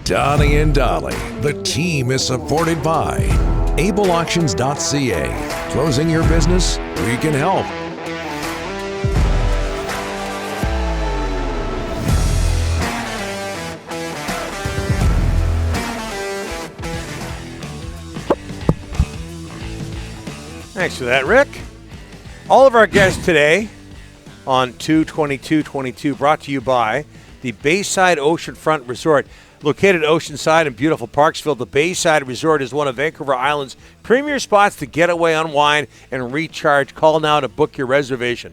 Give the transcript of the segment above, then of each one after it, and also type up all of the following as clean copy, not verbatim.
Donnie and Dolly. The team is supported by ableauctions.ca. Closing your business? We can help. Thanks for that, Rick. All of our guests today on 2/22/22 brought to you by the Bayside Oceanfront Resort. Located Oceanside in beautiful Parksville, the Bayside Resort is one of Vancouver Island's premier spots to get away, unwind, and recharge. Call now to book your reservation.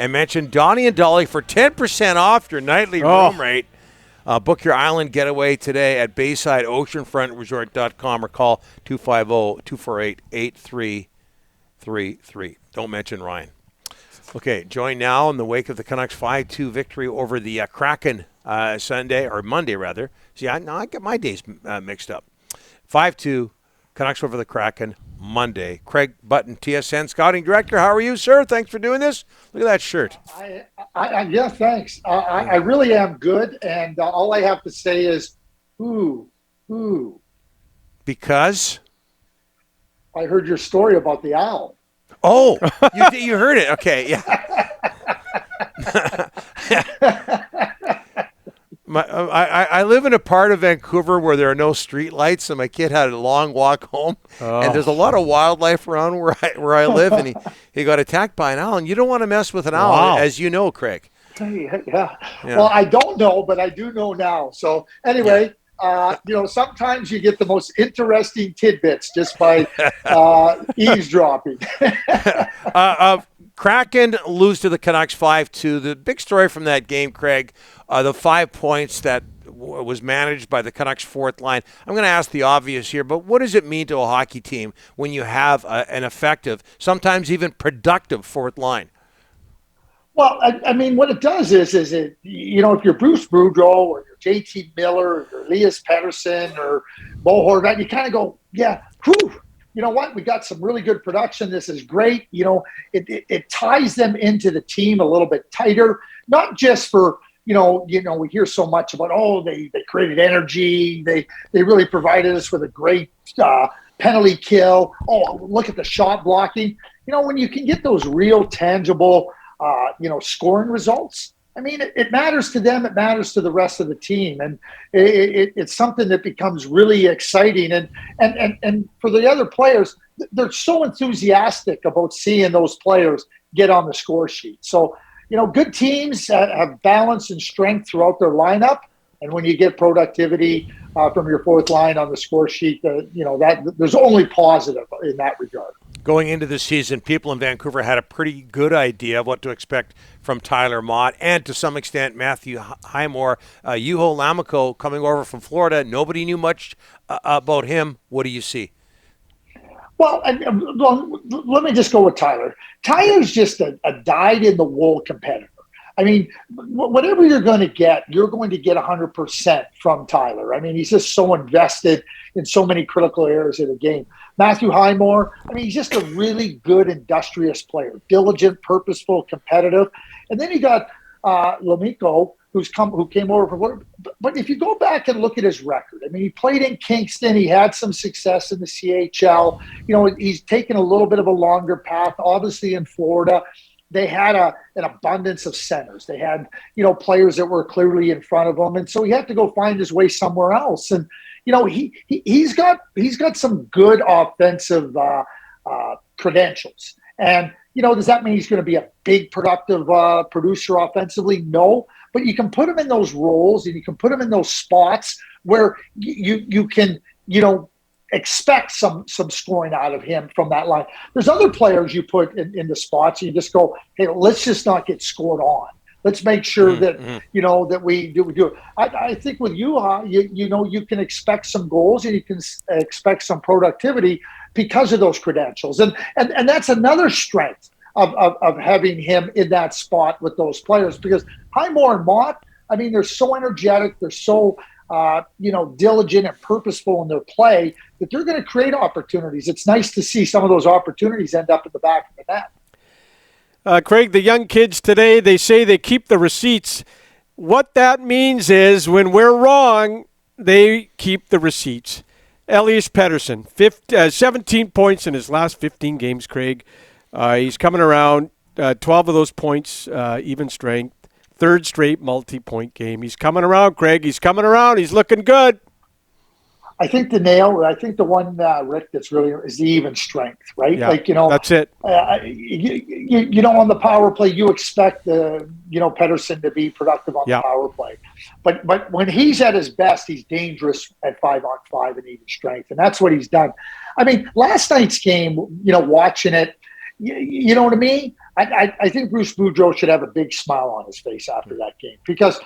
And mention Donnie and Dolly for 10% off your nightly room rate. Book your island getaway today at BaysideOceanfrontResort.com or call 250-248-8333. Don't mention Ryan. Okay, join now in the wake of the Canucks 5-2 victory over the Kraken Sunday, or Monday rather. See, I get my days mixed up. 5-2, Canucks over the Kraken Monday. Craig Button, TSN Scouting Director. How are you, sir? Thanks for doing this. Look at that shirt. Yeah, thanks. I really am good, and all I have to say is, ooh. Because? I heard your story about the owl. Oh, you heard it. Okay, yeah. I live in a part of Vancouver where there are no street lights, and my kid had a long walk home, and there's a lot of wildlife around where I live, and he got attacked by an owl, and you don't want to mess with an owl, as you know, Craig. Yeah. Well, I don't know, but I do know now. So anyway, sometimes you get the most interesting tidbits just by eavesdropping. Kraken lose to the Canucks 5-2. The big story from that game, Craig, the 5 points that was managed by the Canucks fourth line. I'm going to ask the obvious here, but what does it mean to a hockey team when you have an effective, sometimes even productive fourth line? Well, I mean, what it does is if you're Bruce Boudreau or you're JT Miller or you're Elias Pettersson or Bo Horvat, you kind of go, yeah, whew. You know what? We got some really good production. This is great. It ties them into the team a little bit tighter, not just for, we hear so much about, they created energy. They really provided us with a great penalty kill. Oh, look at the shot blocking. When you can get those real tangible, scoring results, I mean, it matters to them. It matters to the rest of the team. And it's something that becomes really exciting. And for the other players, they're so enthusiastic about seeing those players get on the score sheet. So, good teams have balance and strength throughout their lineup. And when you get productivity from your fourth line on the score sheet, that there's only positive in that regard. Going into the season, people in Vancouver had a pretty good idea of what to expect from Tyler Mott and, to some extent, Matthew Highmore. Juho Lammikko coming over from Florida. Nobody knew much about him. What do you see? Well, let me just go with Tyler. Tyler's just a dyed-in-the-wool competitor. I mean, whatever you're going to get 100% from Tyler. I mean, he's just so invested in so many critical areas of the game. Matthew Highmore, I mean, he's just a really good, industrious player, diligent, purposeful, competitive. And then you got Lammikko, who came over from. But if you go back and look at his record, I mean, he played in Kingston. He had some success in the CHL. He's taken a little bit of a longer path, obviously in Florida. They had an abundance of centers. They had, players that were clearly in front of him. And so he had to go find his way somewhere else. And, he's got some good offensive credentials. And, does that mean he's going to be a big productive producer offensively? No. But you can put him in those roles and you can put him in those spots where you can, expect some scoring out of him from that line. There's other players you put in the spots. You just go, hey, let's just not get scored on. Let's make sure that that we do it. I think with you can expect some goals and you can expect some productivity because of those credentials, and that's another strength of having him in that spot with those players, because Highmore and Mott, I mean, they're so energetic, they're so diligent and purposeful in their play that they're going to create opportunities. It's nice to see some of those opportunities end up in the back of the net. Craig, the young kids today, they say they keep the receipts. What that means is when we're wrong, they keep the receipts. Elias Pettersson, 17 points in his last 15 games, Craig. He's coming around. 12 of those points, even strength. Third straight multi-point game. He's coming around, Craig. He's coming around. He's looking good. I think the one, Rick, that's really is the even strength, right? Yeah, that's it. On the power play, you expect Pettersson to be productive on the power play, but when he's at his best, he's dangerous at 5-on-5 and even strength, and that's what he's done. I mean, last night's game, watching it, you know what I mean? I think Bruce Boudreau should have a big smile on his face after that game, because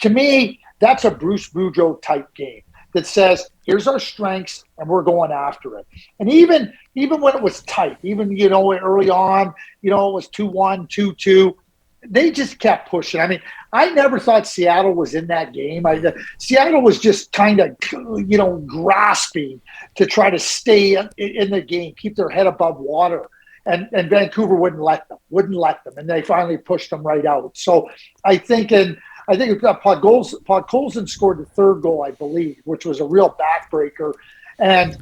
to me, that's a Bruce Boudreau type game that says, here's our strengths and we're going after it. And even when it was tight, even, early on, it was 2-1, 2-2, they just kept pushing. I mean, I never thought Seattle was in that game. Seattle was just kind of, grasping to try to stay in the game, keep their head above water. And Vancouver wouldn't let them. And they finally pushed them right out. So I think Podkolzin scored the third goal, I believe, which was a real backbreaker. And,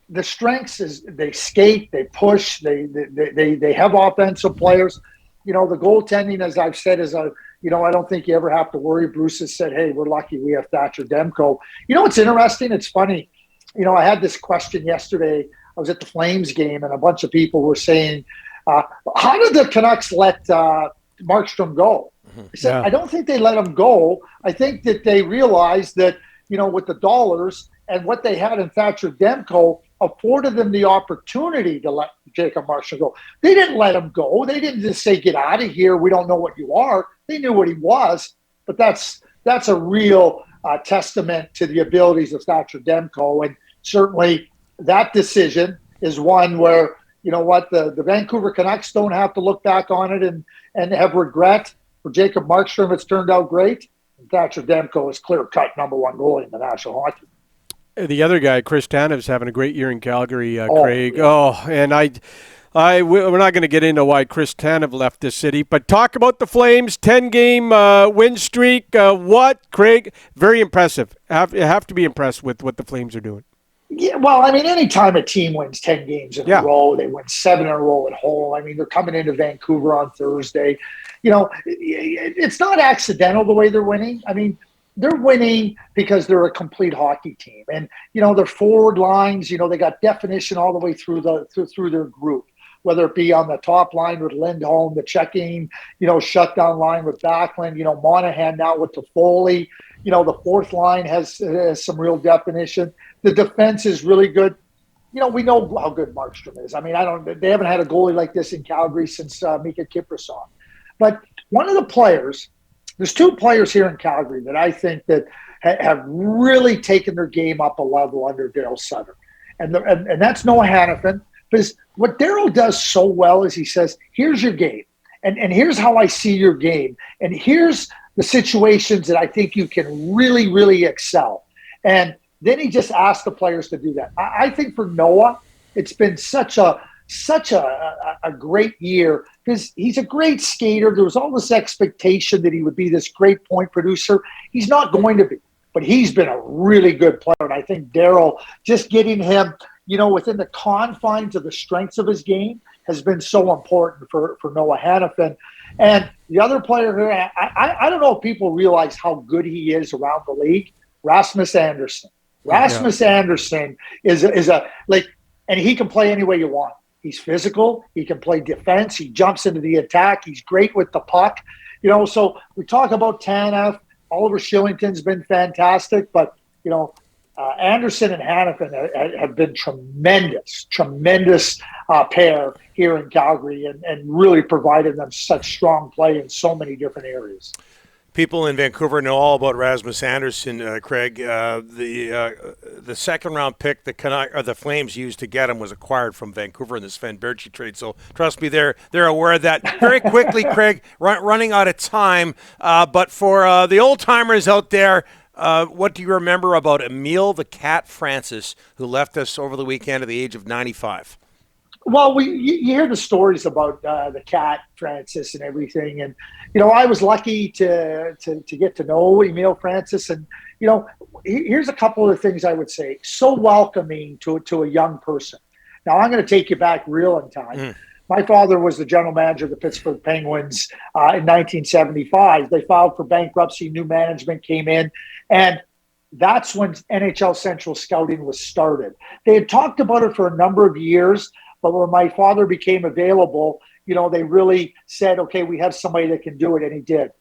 the strengths is they skate, they push, they have offensive players. The goaltending, as I've said, is I don't think you ever have to worry. Bruce has said, hey, we're lucky we have Thatcher Demko. It's interesting. It's funny. I had this question yesterday. I was at the Flames game, and a bunch of people were saying, how did the Canucks let Markstrom go? I said, I don't think they let him go. I think that they realized that, with the dollars and what they had in Thatcher Demko afforded them the opportunity to let Jacob Markstrom go. They didn't let him go. They didn't just say, get out of here. We don't know what you are. They knew what he was. But that's a real testament to the abilities of Thatcher Demko. And certainly that decision is one where, the Vancouver Canucks don't have to look back on it and have regret. For Jacob Markstrom, it's turned out great. And Thatcher Demko is clear-cut number one goalie in the National Hockey League. The other guy, Chris Tanev's having a great year in Calgary, Craig. Yeah. Oh, and we're not going to get into why Chris Tanev left the city, but talk about the Flames, 10-game win streak. What, Craig? Very impressive. You have to be impressed with what the Flames are doing. Yeah, well, I mean, anytime a team wins 10 games in a row, they win 7 in a row at home. I mean, they're coming into Vancouver on Thursday. It's not accidental the way they're winning. I mean, they're winning because they're a complete hockey team. And, their forward lines, they got definition all the way through their group, whether it be on the top line with Lindholm, the checking, shutdown line with Backlund, Monahan now with Toffoli. The fourth line has some real definition. The defense is really good. We know how good Markstrom is. I mean, they haven't had a goalie like this in Calgary since Mika Kiprasov. But one of the players, there's two players here in Calgary that I think that have really taken their game up a level under Daryl Sutter. And that's Noah Hannafin. Because what Daryl does so well is he says, here's your game. And here's how I see your game. And here's the situations that I think you can really, really excel. And then he just asked the players to do that. I think for Noah, it's been such a great year because he's a great skater. There was all this expectation that he would be this great point producer. He's not going to be, but he's been a really good player. And I think Daryl, just getting him, within the confines of the strengths of his game has been so important for Noah Hannafin. And the other player here, I don't know if people realize how good he is around the league, Rasmus Andersson. Rasmus Andersson is and he can play any way you want. He's physical. He can play defense. He jumps into the attack. He's great with the puck. So we talk about Tanev. Oliver Shillington's been fantastic, but, Anderson and Hannafin have been tremendous pair here in Calgary and really provided them such strong play in so many different areas. People in Vancouver know all about Rasmus Andersson, Craig. The second round pick the Flames used to get him was acquired from Vancouver in the Sven Berchi trade. So trust me, they're aware of that. Very quickly, Craig, running out of time. But for the old timers out there, what do you remember about Emil the Cat Francis, who left us over the weekend at the age of 95? Well, you hear the stories about the Cat Francis and everything, and I was lucky to get to know Emil Francis, and Here's a couple of the things I would say. So welcoming to a young person. Now, I'm going to take you back real in time. My father was the general manager of the Pittsburgh Penguins in 1975. They filed for bankruptcy. New management came in, and that's when NHL Central Scouting was started. They had talked about it for a number of years, but when my father became available, they really said, okay, we have somebody that can do it, and he did.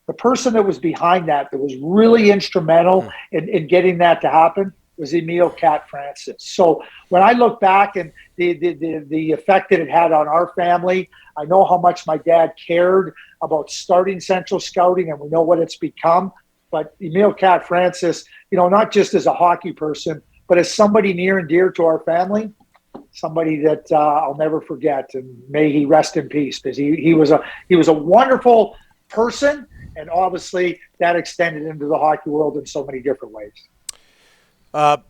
The person that was behind that was really instrumental in getting that to happen was Emil Cat Francis. So when I look back and the effect that it had on our family, I know how much my dad cared about starting Central Scouting, and we know what it's become. But Emil Cat Francis, not just as a hockey person, but as somebody near and dear to our family, somebody that I'll never forget, and may he rest in peace, because he was a wonderful person, and obviously that extended into the hockey world in so many different ways.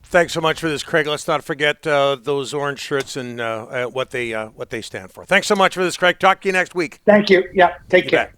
Thanks so much for this, Craig. Let's not forget those orange shirts and what they stand for. Thanks so much for this, Craig. Talk to you next week. Thank you. Yeah, take care. Bet.